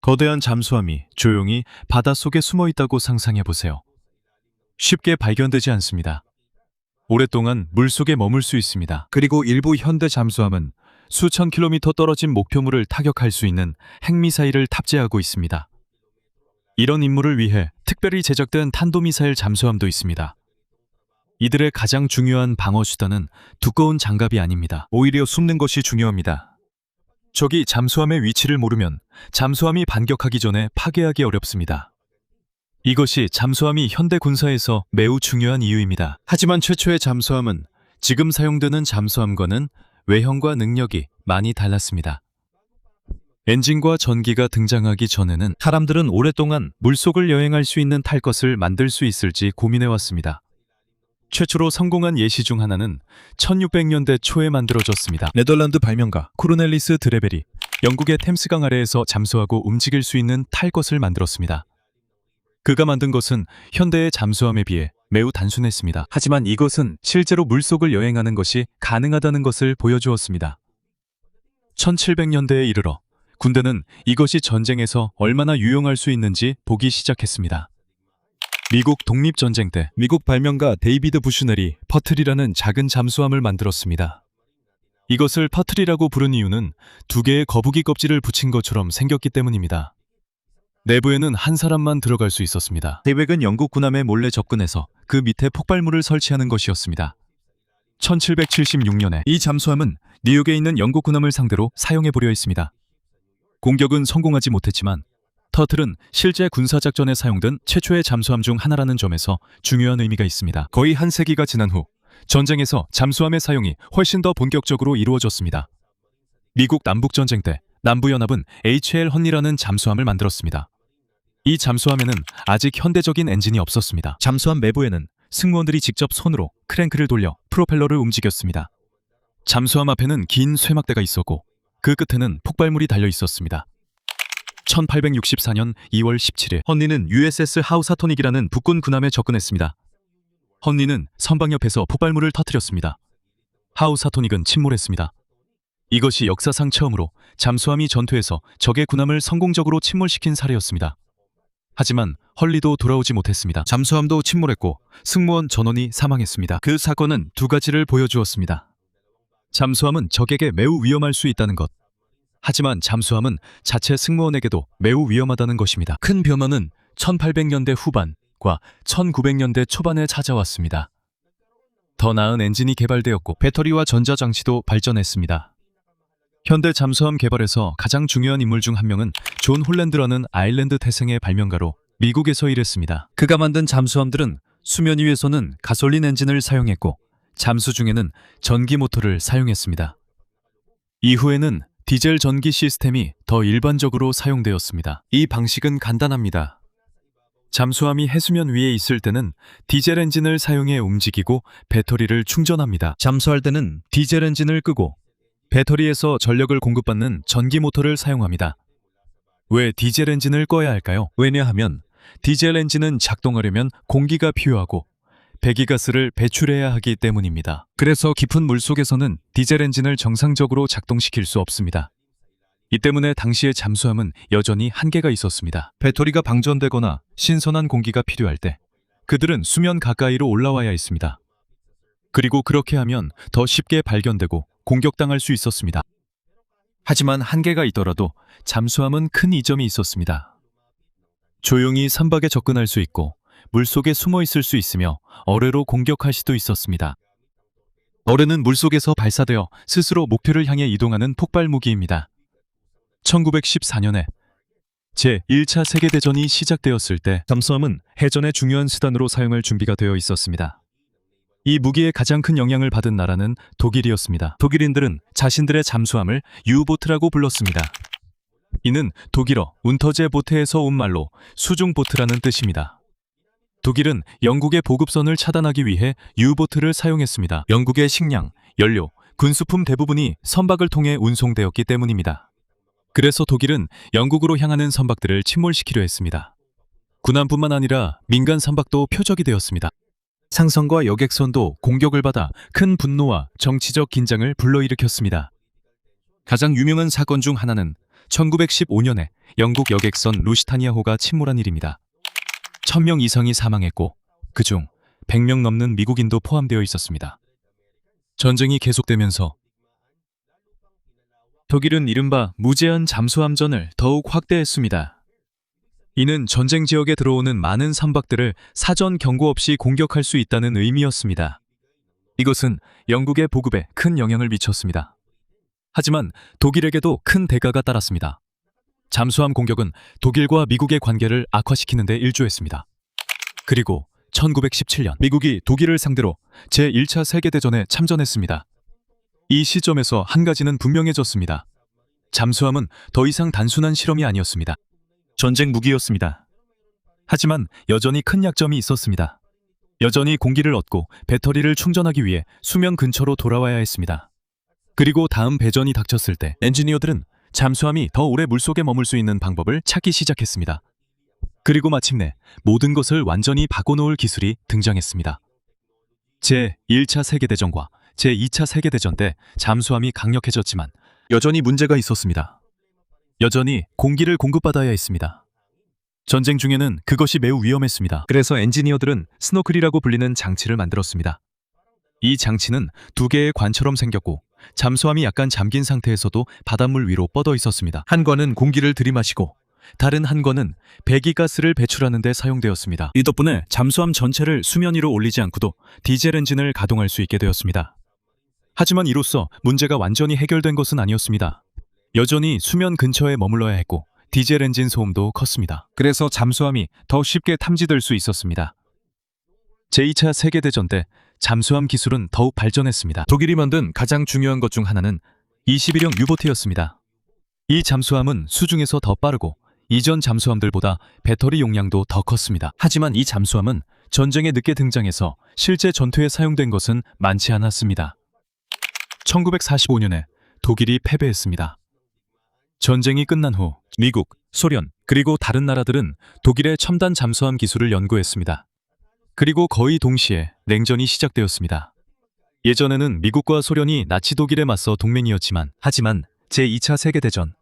거대한 잠수함이 조용히 바닷속에 숨어 있다고 상상해 보세요. 쉽게 발견되지 않습니다. 오랫동안 물속에 머물 수 있습니다. 그리고 일부 현대 잠수함은 수천 킬로미터 떨어진 목표물을 타격할 수 있는 핵미사일을 탑재하고 있습니다. 이런 임무를 위해 특별히 제작된 탄도미사일 잠수함도 있습니다. 이들의 가장 중요한 방어 수단은 두꺼운 장갑이 아닙니다. 오히려 숨는 것이 중요합니다. 적이 잠수함의 위치를 모르면 잠수함이 반격하기 전에 파괴하기 어렵습니다. 이것이 잠수함이 현대 군사에서 매우 중요한 이유입니다. 하지만 최초의 잠수함은 지금 사용되는 잠수함과는 외형과 능력이 많이 달랐습니다. 엔진과 전기가 등장하기 전에는 사람들은 오랫동안 물속을 여행할 수 있는 탈 것을 만들 수 있을지 고민해왔습니다. 최초로 성공한 예시 중 하나는 1600년대 초에 만들어졌습니다. 네덜란드 발명가 코르넬리스 드레벨이 영국의 템스강 아래에서 잠수하고 움직일 수 있는 탈 것을 만들었습니다. 그가 만든 것은 현대의 잠수함에 비해 매우 단순했습니다. 하지만 이것은 실제로 물속을 여행하는 것이 가능하다는 것을 보여주었습니다. 1700년대에 이르러 군대는 이것이 전쟁에서 얼마나 유용할 수 있는지 보기 시작했습니다. 미국 독립전쟁 때 미국 발명가 데이비드 부슈넬이 퍼틀이라는 작은 잠수함을 만들었습니다. 이것을 퍼틀이라고 부른 이유는 두 개의 거북이 껍질을 붙인 것처럼 생겼기 때문입니다. 내부에는 한 사람만 들어갈 수 있었습니다. 계획은 영국 군함에 몰래 접근해서 그 밑에 폭발물을 설치하는 것이었습니다. 1776년에 이 잠수함은 뉴욕에 있는 영국 군함을 상대로 사용해보려 했습니다. 공격은 성공하지 못했지만 터틀은 실제 군사작전에 사용된 최초의 잠수함 중 하나라는 점에서 중요한 의미가 있습니다. 거의 한 세기가 지난 후 전쟁에서 잠수함의 사용이 훨씬 더 본격적으로 이루어졌습니다. 미국 남북전쟁 때 남부연합은 H.L. 헌리라는 잠수함을 만들었습니다. 이 잠수함에는 아직 현대적인 엔진이 없었습니다. 잠수함 내부에는 승무원들이 직접 손으로 크랭크를 돌려 프로펠러를 움직였습니다. 잠수함 앞에는 긴 쇠막대가 있었고 그 끝에는 폭발물이 달려 있었습니다. 1864년 2월 17일 헌리는 USS 하우사토닉이라는 북군 군함에 접근했습니다. 헌리는 선방 옆에서 폭발물을 터뜨렸습니다. 하우사토닉은 침몰했습니다. 이것이 역사상 처음으로 잠수함이 전투에서 적의 군함을 성공적으로 침몰시킨 사례였습니다. 하지만 헐리도 돌아오지 못했습니다. 잠수함도 침몰했고 승무원 전원이 사망했습니다. 그 사건은 두 가지를 보여주었습니다. 잠수함은 적에게 매우 위험할 수 있다는 것. 하지만 잠수함은 자체 승무원에게도 매우 위험하다는 것입니다. 큰 변화는 1800년대 후반과 1900년대 초반에 찾아왔습니다. 더 나은 엔진이 개발되었고 배터리와 전자장치도 발전했습니다. 현대 잠수함 개발에서 가장 중요한 인물 중 한 명은 존 홀랜드라는 아일랜드 태생의 발명가로 미국에서 일했습니다. 그가 만든 잠수함들은 수면 위에서는 가솔린 엔진을 사용했고 잠수 중에는 전기 모터를 사용했습니다. 이후에는 디젤 전기 시스템이 더 일반적으로 사용되었습니다. 이 방식은 간단합니다. 잠수함이 해수면 위에 있을 때는 디젤 엔진을 사용해 움직이고 배터리를 충전합니다. 잠수할 때는 디젤 엔진을 끄고 배터리에서 전력을 공급받는 전기 모터를 사용합니다. 왜 디젤 엔진을 꺼야 할까요? 왜냐하면 디젤 엔진은 작동하려면 공기가 필요하고 배기가스를 배출해야 하기 때문입니다. 그래서 깊은 물속에서는 디젤 엔진을 정상적으로 작동시킬 수 없습니다. 이 때문에 당시의 잠수함은 여전히 한계가 있었습니다. 배터리가 방전되거나 신선한 공기가 필요할 때 그들은 수면 가까이로 올라와야 했습니다. 그리고 그렇게 하면 더 쉽게 발견되고 공격당할 수 있었습니다. 하지만 한계가 있더라도 잠수함은 큰 이점이 있었습니다. 조용히 선박에 접근할 수 있고 물속에 숨어 있을 수 있으며 어뢰로 공격할 수도 있었습니다. 어뢰는 물속에서 발사되어 스스로 목표를 향해 이동하는 폭발 무기입니다. 1914년에 제1차 세계대전이 시작되었을 때 잠수함은 해전의 중요한 수단으로 사용할 준비가 되어 있었습니다. 이 무기에 가장 큰 영향을 받은 나라는 독일이었습니다. 독일인들은 자신들의 잠수함을 유보트라고 불렀습니다. 이는 독일어 운터제 보트에서 온 말로 수중 보트라는 뜻입니다. 독일은 영국의 보급선을 차단하기 위해 유보트를 사용했습니다. 영국의 식량, 연료, 군수품 대부분이 선박을 통해 운송되었기 때문입니다. 그래서 독일은 영국으로 향하는 선박들을 침몰시키려 했습니다. 군함뿐만 아니라 민간 선박도 표적이 되었습니다. 상선과 여객선도 공격을 받아 큰 분노와 정치적 긴장을 불러일으켰습니다. 가장 유명한 사건 중 하나는 1915년에 영국 여객선 루시타니아호가 침몰한 일입니다. 1000명 이상이 사망했고 그중 100명 넘는 미국인도 포함되어 있었습니다. 전쟁이 계속되면서 독일은 이른바 무제한 잠수함전을 더욱 확대했습니다. 이는 전쟁 지역에 들어오는 많은 선박들을 사전 경고 없이 공격할 수 있다는 의미였습니다. 이것은 영국의 보급에 큰 영향을 미쳤습니다. 하지만 독일에게도 큰 대가가 따랐습니다. 잠수함 공격은 독일과 미국의 관계를 악화시키는 데 일조했습니다. 그리고 1917년 미국이 독일을 상대로 제1차 세계대전에 참전했습니다. 이 시점에서 한 가지는 분명해졌습니다. 잠수함은 더 이상 단순한 실험이 아니었습니다. 전쟁 무기였습니다. 하지만 여전히 큰 약점이 있었습니다. 여전히 공기를 얻고 배터리를 충전하기 위해 수면 근처로 돌아와야 했습니다. 그리고 다음 배전이 닥쳤을 때 엔지니어들은 잠수함이 더 오래 물속에 머물 수 있는 방법을 찾기 시작했습니다. 그리고 마침내 모든 것을 완전히 바꿔놓을 기술이 등장했습니다. 제1차 세계대전과 제2차 세계대전 때 잠수함이 강력해졌지만 여전히 문제가 있었습니다. 여전히 공기를 공급받아야 했습니다. 전쟁 중에는 그것이 매우 위험했습니다. 그래서 엔지니어들은 스노클이라고 불리는 장치를 만들었습니다. 이 장치는 두 개의 관처럼 생겼고 잠수함이 약간 잠긴 상태에서도 바닷물 위로 뻗어 있었습니다. 한 관은 공기를 들이마시고 다른 한 관은 배기가스를 배출하는 데 사용되었습니다. 이 덕분에 잠수함 전체를 수면 위로 올리지 않고도 디젤 엔진을 가동할 수 있게 되었습니다. 하지만 이로써 문제가 완전히 해결된 것은 아니었습니다. 여전히 수면 근처에 머물러야 했고 디젤 엔진 소음도 컸습니다. 그래서 잠수함이 더 쉽게 탐지될 수 있었습니다. 제2차 세계대전 때 잠수함 기술은 더욱 발전했습니다. 독일이 만든 가장 중요한 것 중 하나는 21형 유보트였습니다. 이 잠수함은 수중에서 더 빠르고 이전 잠수함들보다 배터리 용량도 더 컸습니다. 하지만 이 잠수함은 전쟁에 늦게 등장해서 실제 전투에 사용된 것은 많지 않았습니다. 1945년에 독일이 패배했습니다. 전쟁이 끝난 후 미국, 소련, 그리고 다른 나라들은 독일의 첨단 잠수함 기술을 연구했습니다. 그리고 거의 동시에 냉전이 시작되었습니다. 예전에는 미국과 소련이 나치 독일에 맞서 동맹이었지만 하지만 제2차 세계대전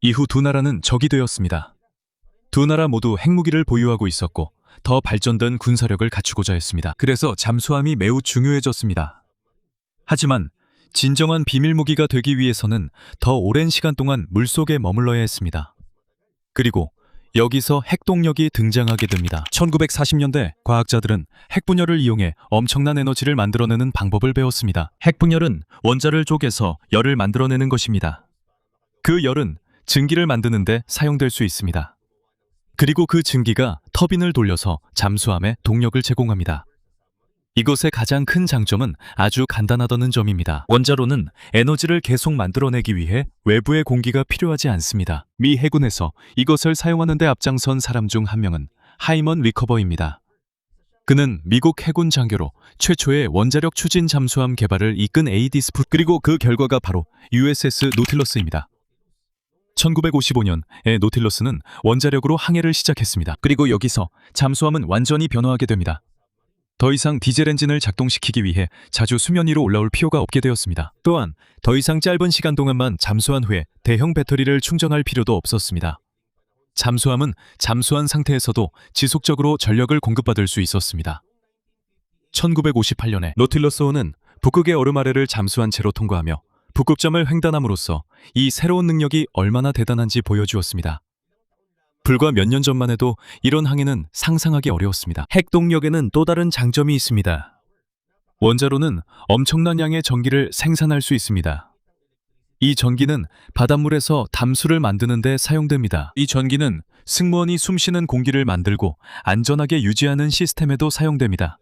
이후 두 나라는 적이 되었습니다. 두 나라 모두 핵무기를 보유하고 있었고 더 발전된 군사력을 갖추고자 했습니다. 그래서 잠수함이 매우 중요해졌습니다. 하지만 진정한 비밀무기가 되기 위해서는 더 오랜 시간 동안 물속에 머물러야 했습니다. 그리고 여기서 핵동력이 등장하게 됩니다. 1940년대 과학자들은 핵분열을 이용해 엄청난 에너지를 만들어내는 방법을 배웠습니다. 핵분열은 원자를 쪼개서 열을 만들어내는 것입니다. 그 열은 증기를 만드는 데 사용될 수 있습니다. 그리고 그 증기가 터빈을 돌려서 잠수함에 동력을 제공합니다. 이것의 가장 큰 장점은 아주 간단하다는 점입니다. 원자로는 에너지를 계속 만들어내기 위해 외부의 공기가 필요하지 않습니다. 미 해군에서 이것을 사용하는 데 앞장선 사람 중 한 명은 하이먼 리커버입니다. 그는 미국 해군 장교로 최초의 원자력 추진 잠수함 개발을 이끈 에이디스프 그리고 그 결과가 바로 USS 노틸러스입니다. 1955년에 노틸러스는 원자력으로 항해를 시작했습니다. 그리고 여기서 잠수함은 완전히 변화하게 됩니다. 더 이상 디젤 엔진을 작동시키기 위해 자주 수면 위로 올라올 필요가 없게 되었습니다. 또한 더 이상 짧은 시간 동안만 잠수한 후에 대형 배터리를 충전할 필요도 없었습니다. 잠수함은 잠수한 상태에서도 지속적으로 전력을 공급받을 수 있었습니다. 1958년에 노틸러스호는 북극의 얼음 아래를 잠수한 채로 통과하며 북극점을 횡단함으로써 이 새로운 능력이 얼마나 대단한지 보여주었습니다. 불과 몇 년 전만 해도 이런 항해는 상상하기 어려웠습니다. 핵동력에는 또 다른 장점이 있습니다. 원자로는 엄청난 양의 전기를 생산할 수 있습니다. 이 전기는 바닷물에서 담수를 만드는 데 사용됩니다. 이 전기는 승무원이 숨쉬는 공기를 만들고 안전하게 유지하는 시스템에도 사용됩니다.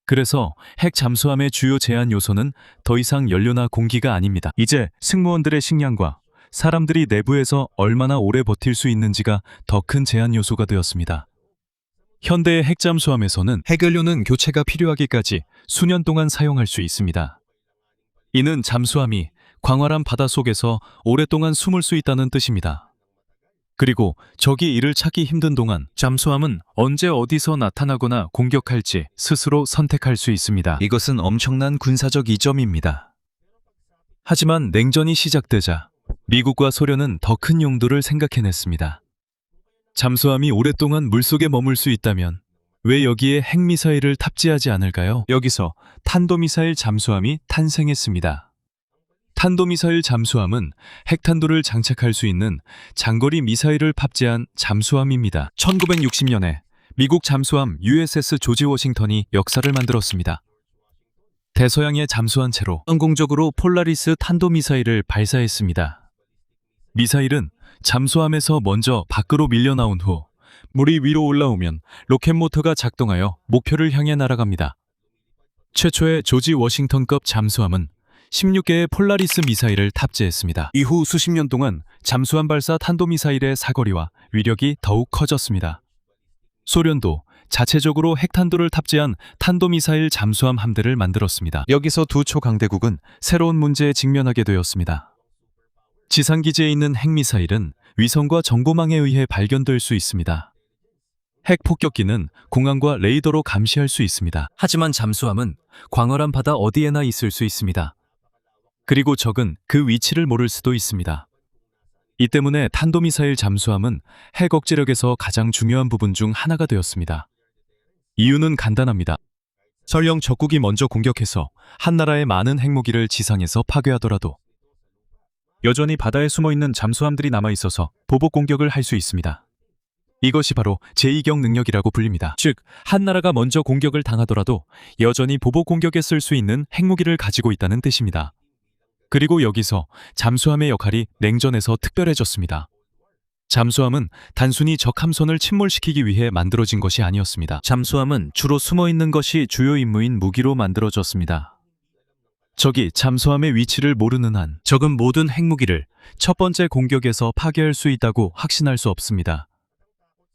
그래서 핵 잠수함의 주요 제한 요소는 더 이상 연료나 공기가 아닙니다. 이제 승무원들의 식량과 사람들이 내부에서 얼마나 오래 버틸 수 있는지가 더 큰 제한 요소가 되었습니다. 현대의 핵잠수함에서는 핵연료는 교체가 필요하기까지 수년 동안 사용할 수 있습니다. 이는 잠수함이 광활한 바닷속에서 오랫동안 숨을 수 있다는 뜻입니다. 그리고 적이 이를 찾기 힘든 동안 잠수함은 언제 어디서 나타나거나 공격할지 스스로 선택할 수 있습니다. 이것은 엄청난 군사적 이점입니다. 하지만 냉전이 시작되자 미국과 소련은 더 큰 용도를 생각해냈습니다. 잠수함이 오랫동안 물속에 머물 수 있다면 왜 여기에 핵미사일을 탑재하지 않을까요? 여기서 탄도미사일 잠수함이 탄생했습니다. 탄도미사일 잠수함은 핵탄두를 장착할 수 있는 장거리 미사일을 탑재한 잠수함입니다. 1960년에 미국 잠수함 USS 조지 워싱턴이 역사를 만들었습니다. 대서양에 잠수한 채로 성공적으로 폴라리스 탄도미사일을 발사했습니다. 미사일은 잠수함에서 먼저 밖으로 밀려 나온 후 물이 위로 올라오면 로켓 모터가 작동하여 목표를 향해 날아갑니다. 최초의 조지 워싱턴급 잠수함은 16개의 폴라리스 미사일을 탑재했습니다. 이후 수십 년 동안 잠수함 발사 탄도미사일의 사거리와 위력이 더욱 커졌습니다. 소련도 자체적으로 핵탄두를 탑재한 탄도미사일 잠수함 함대를 만들었습니다. 여기서 두 초강대국은 새로운 문제에 직면하게 되었습니다. 지상기지에 있는 핵미사일은 위성과 정보망에 의해 발견될 수 있습니다. 핵폭격기는 공항과 레이더로 감시할 수 있습니다. 하지만 잠수함은 광활한 바다 어디에나 있을 수 있습니다. 그리고 적은 그 위치를 모를 수도 있습니다. 이 때문에 탄도미사일 잠수함은 핵 억제력에서 가장 중요한 부분 중 하나가 되었습니다. 이유는 간단합니다. 설령 적국이 먼저 공격해서 한 나라의 많은 핵무기를 지상에서 파괴하더라도 여전히 바다에 숨어있는 잠수함들이 남아있어서 보복 공격을 할 수 있습니다. 이것이 바로 제2경 능력이라고 불립니다. 즉, 한 나라가 먼저 공격을 당하더라도 여전히 보복 공격에 쓸 수 있는 핵무기를 가지고 있다는 뜻입니다. 그리고 여기서 잠수함의 역할이 냉전에서 특별해졌습니다. 잠수함은 단순히 적 함선을 침몰시키기 위해 만들어진 것이 아니었습니다. 잠수함은 주로 숨어있는 것이 주요 임무인 무기로 만들어졌습니다. 적이 잠수함의 위치를 모르는 한 적은 모든 핵무기를 첫 번째 공격에서 파괴할 수 있다고 확신할 수 없습니다.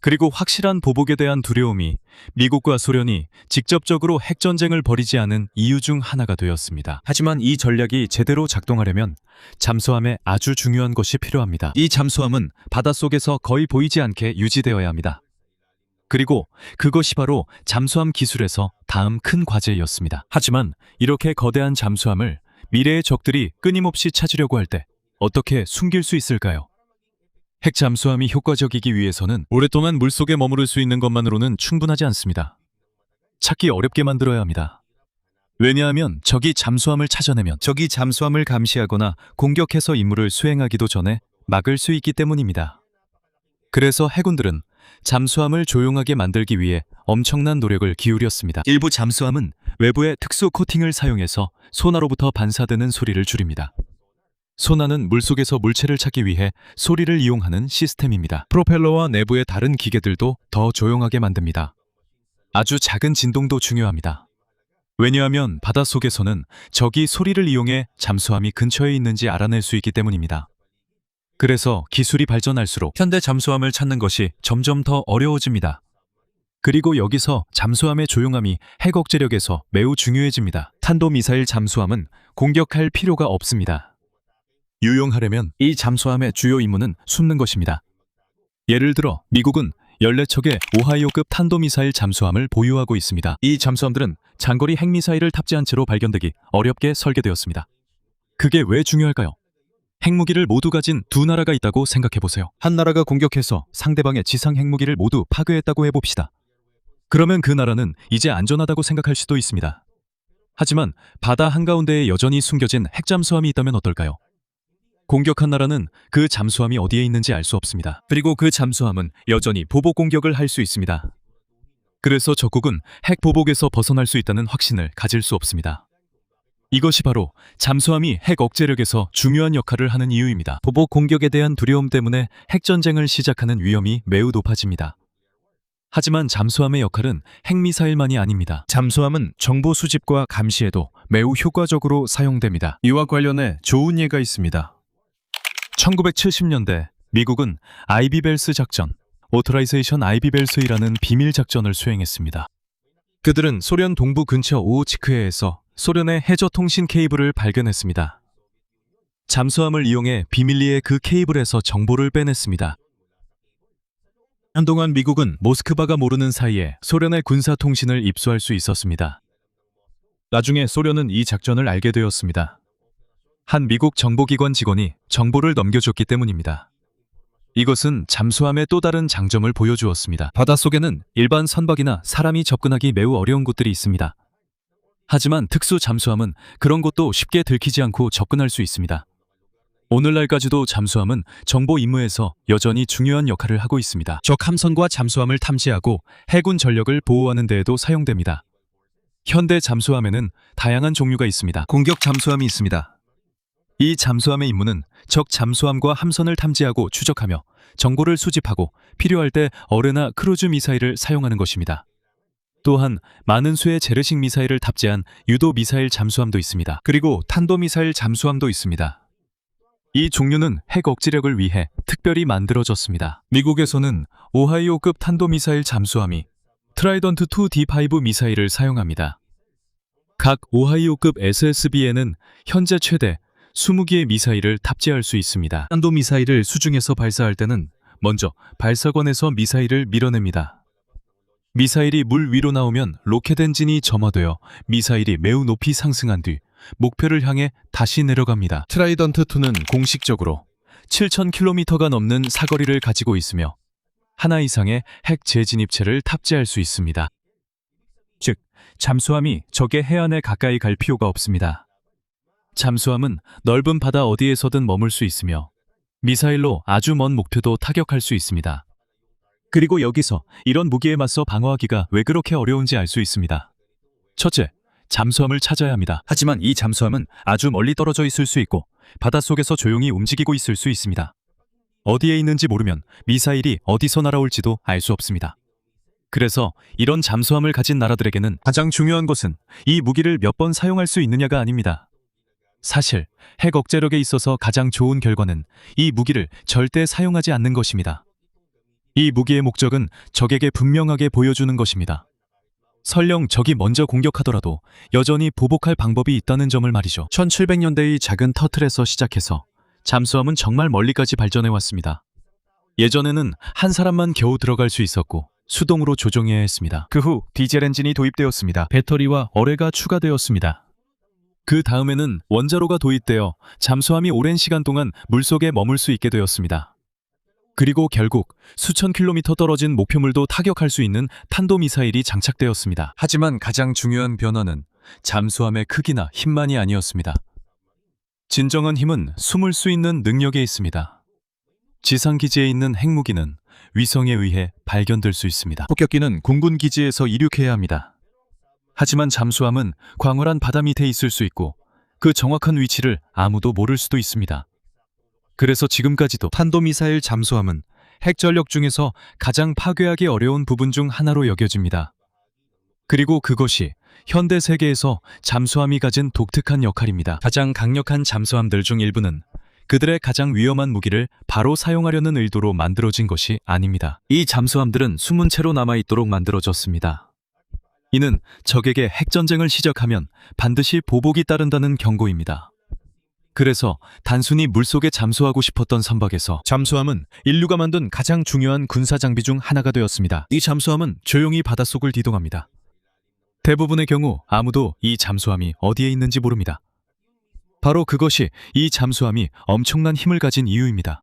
그리고 확실한 보복에 대한 두려움이 미국과 소련이 직접적으로 핵전쟁을 벌이지 않은 이유 중 하나가 되었습니다. 하지만 이 전략이 제대로 작동하려면 잠수함에 아주 중요한 것이 필요합니다. 이 잠수함은 바닷속에서 거의 보이지 않게 유지되어야 합니다. 그리고 그것이 바로 잠수함 기술에서 다음 큰 과제였습니다. 하지만 이렇게 거대한 잠수함을 미래의 적들이 끊임없이 찾으려고 할 때 어떻게 숨길 수 있을까요? 핵 잠수함이 효과적이기 위해서는 오랫동안 물속에 머무를 수 있는 것만으로는 충분하지 않습니다. 찾기 어렵게 만들어야 합니다. 왜냐하면 적이 잠수함을 찾아내면 적이 잠수함을 감시하거나 공격해서 임무를 수행하기도 전에 막을 수 있기 때문입니다. 그래서 해군들은 잠수함을 조용하게 만들기 위해 엄청난 노력을 기울였습니다. 일부 잠수함은 외부에 특수 코팅을 사용해서 소나로부터 반사되는 소리를 줄입니다. 소나는 물속에서 물체를 찾기 위해 소리를 이용하는 시스템입니다. 프로펠러와 내부의 다른 기계들도 더 조용하게 만듭니다. 아주 작은 진동도 중요합니다. 왜냐하면 바닷속에서는 적이 소리를 이용해 잠수함이 근처에 있는지 알아낼 수 있기 때문입니다. 그래서 기술이 발전할수록 현대 잠수함을 찾는 것이 점점 더 어려워집니다. 그리고 여기서 잠수함의 조용함이 핵 억제력에서 매우 중요해집니다. 탄도미사일 잠수함은 공격할 필요가 없습니다. 유용하려면 이 잠수함의 주요 임무는 숨는 것입니다. 예를 들어 미국은 14척의 오하이오급 탄도미사일 잠수함을 보유하고 있습니다. 이 잠수함들은 장거리 핵미사일을 탑재한 채로 발견되기 어렵게 설계되었습니다. 그게 왜 중요할까요? 핵무기를 모두 가진 두 나라가 있다고 생각해보세요. 한 나라가 공격해서 상대방의 지상 핵무기를 모두 파괴했다고 해봅시다. 그러면 그 나라는 이제 안전하다고 생각할 수도 있습니다. 하지만 바다 한가운데에 여전히 숨겨진 핵잠수함이 있다면 어떨까요? 공격한 나라는 그 잠수함이 어디에 있는지 알 수 없습니다. 그리고 그 잠수함은 여전히 보복 공격을 할 수 있습니다. 그래서 적국은 핵 보복에서 벗어날 수 있다는 확신을 가질 수 없습니다. 이것이 바로 잠수함이 핵 억제력에서 중요한 역할을 하는 이유입니다. 보복 공격에 대한 두려움 때문에 핵전쟁을 시작하는 위험이 매우 높아집니다. 하지만 잠수함의 역할은 핵미사일만이 아닙니다. 잠수함은 정보 수집과 감시에도 매우 효과적으로 사용됩니다. 이와 관련해 좋은 예가 있습니다. 1970년대 미국은 아이비벨스 작전, 오토라이제이션 아이비벨스이라는 비밀 작전을 수행했습니다. 그들은 소련 동부 근처 오호츠크해에서 소련의 해저 통신 케이블을 발견했습니다. 잠수함을 이용해 비밀리에 그 케이블에서 정보를 빼냈습니다. 한동안 미국은 모스크바가 모르는 사이에 소련의 군사 통신을 입수할 수 있었습니다. 나중에 소련은 이 작전을 알게 되었습니다. 한 미국 정보기관 직원이 정보를 넘겨줬기 때문입니다. 이것은 잠수함의 또 다른 장점을 보여주었습니다. 바닷속에는 일반 선박이나 사람이 접근하기 매우 어려운 곳들이 있습니다. 하지만 특수 잠수함은 그런 곳도 쉽게 들키지 않고 접근할 수 있습니다. 오늘날까지도 잠수함은 정보 임무에서 여전히 중요한 역할을 하고 있습니다. 적 함선과 잠수함을 탐지하고 해군 전력을 보호하는 데에도 사용됩니다. 현대 잠수함에는 다양한 종류가 있습니다. 공격 잠수함이 있습니다. 이 잠수함의 임무는 적 잠수함과 함선을 탐지하고 추적하며 정보를 수집하고 필요할 때 어뢰나 크루즈 미사일을 사용하는 것입니다. 또한 많은 수의 재래식 미사일을 탑재한 유도 미사일 잠수함도 있습니다. 그리고 탄도미사일 잠수함도 있습니다. 이 종류는 핵 억지력을 위해 특별히 만들어졌습니다. 미국에서는 오하이오급 탄도미사일 잠수함이 트라이던트 2 D5 미사일을 사용합니다. 각 오하이오급 SSB에는 현재 최대 20기의 미사일을 탑재할 수 있습니다. 탄도미사일을 수중에서 발사할 때는 먼저 발사관에서 미사일을 밀어냅니다. 미사일이 물 위로 나오면 로켓 엔진이 점화되어 미사일이 매우 높이 상승한 뒤 목표를 향해 다시 내려갑니다. 트라이던트 2는 공식적으로 7,000km가 넘는 사거리를 가지고 있으며 하나 이상의 핵 재진입체를 탑재할 수 있습니다. 즉, 잠수함이 적의 해안에 가까이 갈 필요가 없습니다. 잠수함은 넓은 바다 어디에서든 머물 수 있으며 미사일로 아주 먼 목표도 타격할 수 있습니다. 그리고 여기서 이런 무기에 맞서 방어하기가 왜 그렇게 어려운지 알 수 있습니다. 첫째, 잠수함을 찾아야 합니다. 하지만 이 잠수함은 아주 멀리 떨어져 있을 수 있고 바닷속에서 조용히 움직이고 있을 수 있습니다. 어디에 있는지 모르면 미사일이 어디서 날아올지도 알 수 없습니다. 그래서 이런 잠수함을 가진 나라들에게는 가장 중요한 것은 이 무기를 몇 번 사용할 수 있느냐가 아닙니다. 사실 핵 억제력에 있어서 가장 좋은 결과는 이 무기를 절대 사용하지 않는 것입니다. 이 무기의 목적은 적에게 분명하게 보여주는 것입니다. 설령 적이 먼저 공격하더라도 여전히 보복할 방법이 있다는 점을 말이죠. 1700년대의 작은 터틀에서 시작해서 잠수함은 정말 멀리까지 발전해 왔습니다. 예전에는 한 사람만 겨우 들어갈 수 있었고 수동으로 조종해야 했습니다. 그 후 디젤 엔진이 도입되었습니다. 배터리와 어뢰가 추가되었습니다. 그 다음에는 원자로가 도입되어 잠수함이 오랜 시간 동안 물속에 머물 수 있게 되었습니다. 그리고 결국 수천 킬로미터 떨어진 목표물도 타격할 수 있는 탄도미사일이 장착되었습니다. 하지만 가장 중요한 변화는 잠수함의 크기나 힘만이 아니었습니다. 진정한 힘은 숨을 수 있는 능력에 있습니다. 지상기지에 있는 핵무기는 위성에 의해 발견될 수 있습니다. 폭격기는 공군기지에서 이륙해야 합니다. 하지만 잠수함은 광활한 바다 밑에 있을 수 있고 그 정확한 위치를 아무도 모를 수도 있습니다. 그래서 지금까지도 탄도미사일 잠수함은 핵전력 중에서 가장 파괴하기 어려운 부분 중 하나로 여겨집니다. 그리고 그것이 현대 세계에서 잠수함이 가진 독특한 역할입니다. 가장 강력한 잠수함들 중 일부는 그들의 가장 위험한 무기를 바로 사용하려는 의도로 만들어진 것이 아닙니다. 이 잠수함들은 숨은 채로 남아있도록 만들어졌습니다. 이는 적에게 핵전쟁을 시작하면 반드시 보복이 따른다는 경고입니다. 그래서 단순히 물속에 잠수하고 싶었던 선박에서 잠수함은 인류가 만든 가장 중요한 군사장비 중 하나가 되었습니다. 이 잠수함은 조용히 바닷속을 디동합니다. 대부분의 경우 아무도 이 잠수함이 어디에 있는지 모릅니다. 바로 그것이 이 잠수함이 엄청난 힘을 가진 이유입니다.